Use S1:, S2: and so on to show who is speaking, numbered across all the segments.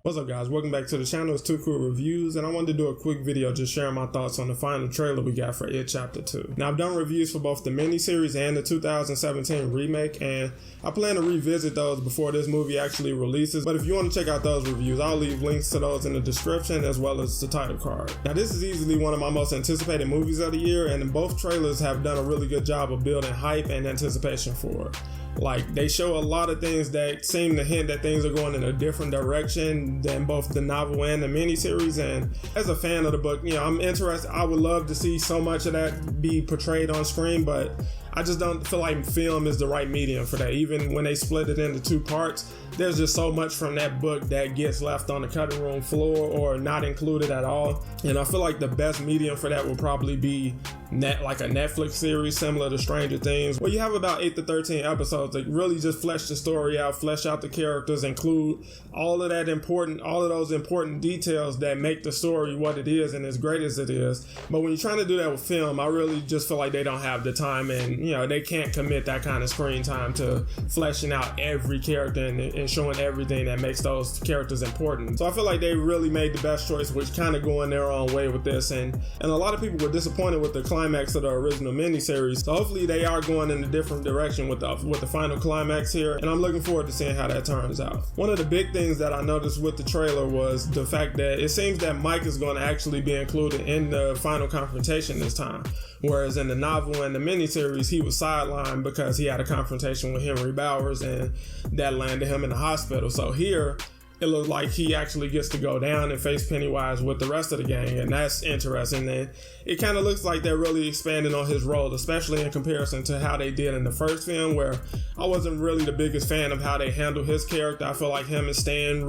S1: What's up, guys? Welcome back to the channel. It's Too Cool Reviews, and I wanted to do a quick video just sharing my thoughts on the final trailer we got for It Chapter 2. Now, I've done reviews for both the miniseries and the 2017 remake, and I plan to revisit those before this movie actually releases. But if you want to check out those reviews, I'll leave links to those in the description as well as the title card. Now, this is easily one of my most anticipated movies of the year, and both trailers have done a really good job of building hype and anticipation for it. Like, they show a lot of things that seem to hint that things are going in a different direction than both the novel and the miniseries. And as a fan of the book, I'm interested. I would love to see so much of that be portrayed on screen, but I just don't feel like film is the right medium for that. Even when they split it into two parts, there's just so much from that book that gets left on the cutting room floor or not included at all. And I feel like the best medium for that will probably be like a Netflix series similar to Stranger Things, where you have about 8 to 13 episodes that really just flesh the story out, flesh out the characters, include all of those important details that make the story what it is and as great as it is. But when you're trying to do that with film, I really just feel like they don't have the time, and they can't commit that kind of screen time to fleshing out every character and showing everything that makes those characters important. So I feel like they really made the best choice, which kind of going their own way with this, and a lot of people were disappointed with the climax of the original miniseries. So hopefully they are going in a different direction with the final climax here, and I'm looking forward to seeing how that turns out. One of the big things that I noticed with the trailer was the fact that it seems that Mike is going to actually be included in the final confrontation this time, whereas in the novel and the miniseries he was sidelined because he had a confrontation with Henry Bowers and that landed him in the hospital. So here it looks like he actually gets to go down and face Pennywise with the rest of the gang, and that's interesting. And it kind of looks like they're really expanding on his role, especially in comparison to how they did in the first film, where I wasn't really the biggest fan of how they handled his character. I feel like him, Stan,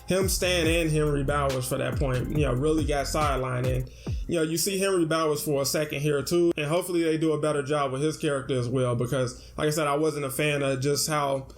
S1: and Henry Bowers for that point, really got sidelined. And you see Henry Bowers for a second here too, and hopefully they do a better job with his character as well, because like I said, I wasn't a fan of just how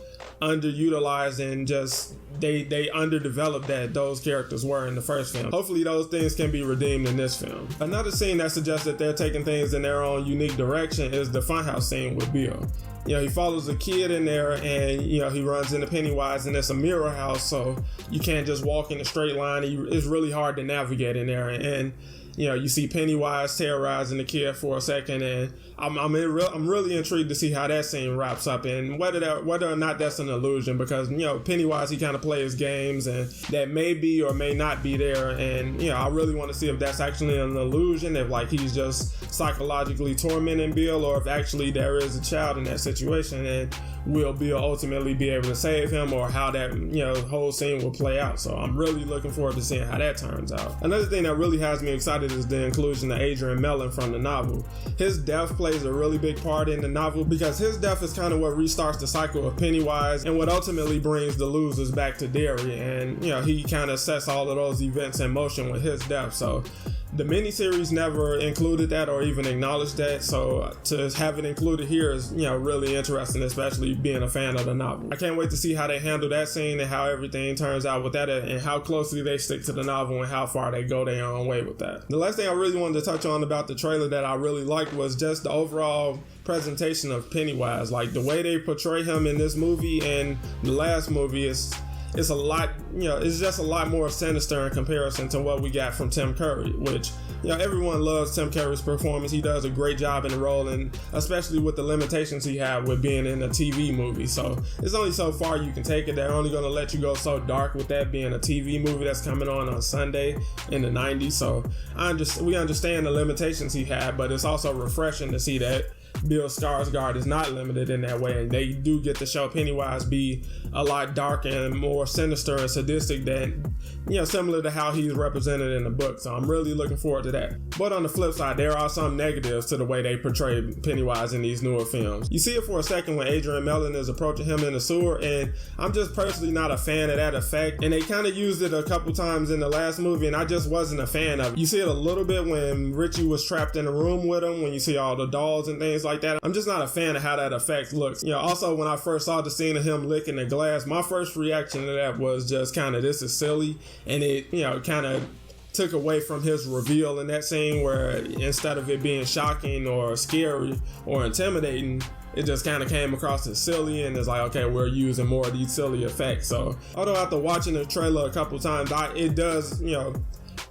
S1: underutilized and just they underdeveloped that those characters were in the first film. Hopefully those things can be redeemed in this film. Another scene that suggests that they're taking things in their own unique direction is the funhouse scene with Bill. He follows a kid in there, and he runs into Pennywise, and it's a mirror house, so you can't just walk in a straight line. It's really hard to navigate in there, and you see Pennywise terrorizing the kid for a second, and I'm really intrigued to see how that scene wraps up, and whether or not that's an illusion, because Pennywise, he kind of plays games, and that may be or may not be there, and I really want to see if that's actually an illusion, if like he's just psychologically tormenting Bill, or if actually there is a child in that situation, and will Bill ultimately be able to save him, or how that whole scene will play out. So I'm really looking forward to seeing how that turns out. Another thing that really has me excited is the inclusion of Adrian Mellon from the novel. His death plays a really big part in the novel, because his death is kind of what restarts the cycle of Pennywise and what ultimately brings the losers back to Derry, and he kind of sets all of those events in motion with his death. So the miniseries never included that or even acknowledged that, so to have it included here is really interesting, especially being a fan of the novel. I can't wait to see how they handle that scene and how everything turns out with that, and how closely they stick to the novel and how far they go their own way with that. The last thing I really wanted to touch on about the trailer that I really liked was just the overall presentation of Pennywise. Like, the way they portray him in this movie and the last movie it's a lot, it's just a lot more sinister in comparison to what we got from Tim Curry, which, everyone loves Tim Curry's performance. He does a great job in the role, and especially with the limitations he had with being in a TV movie. So it's only so far you can take it. They're only going to let you go so dark with that being a TV movie that's coming on Sunday in the 90s. So we understand the limitations he had, but it's also refreshing to see that Bill Skarsgard is not limited in that way, and they do get to show Pennywise be a lot darker and more sinister and sadistic than, similar to how he's represented in the book. So I'm really looking forward to that. But on the flip side, there are some negatives to the way they portray Pennywise in these newer films. You see it for a second when Adrian Mellon is approaching him in the sewer, and I'm just personally not a fan of that effect, and they kind of used it a couple times in the last movie, and I just wasn't a fan of it. You see it a little bit when Richie was trapped in a room with him, when you see all the dolls and things like that. I'm just not a fan of how that effect looks. Also when I first saw the scene of him licking the glass, my first reaction to that was just kind of, this is silly, and it kind of took away from his reveal in that scene, where instead of it being shocking or scary or intimidating, it just kind of came across as silly, and it's like, okay, we're using more of these silly effects. So although after watching the trailer a couple times, it does, you know,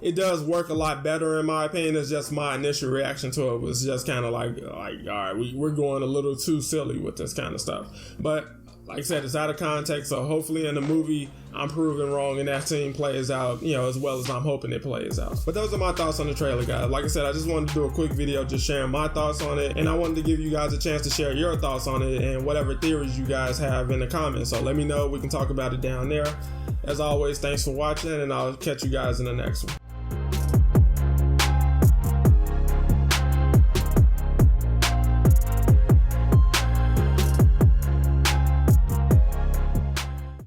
S1: it does work a lot better in my opinion. It's just my initial reaction to it was just kind of like, all right, we're going a little too silly with this kind of stuff. But like I said, it's out of context, so hopefully in the movie I'm proven wrong and that scene plays out, you know, as well as I'm hoping it plays out. But those are my thoughts on the trailer, guys. Like I said, I just wanted to do a quick video just sharing my thoughts on it, and I wanted to give you guys a chance to share your thoughts on it and whatever theories you guys have in the comments. So let me know, we can talk about it down there. As always, thanks for watching, and I'll catch you guys in the next one.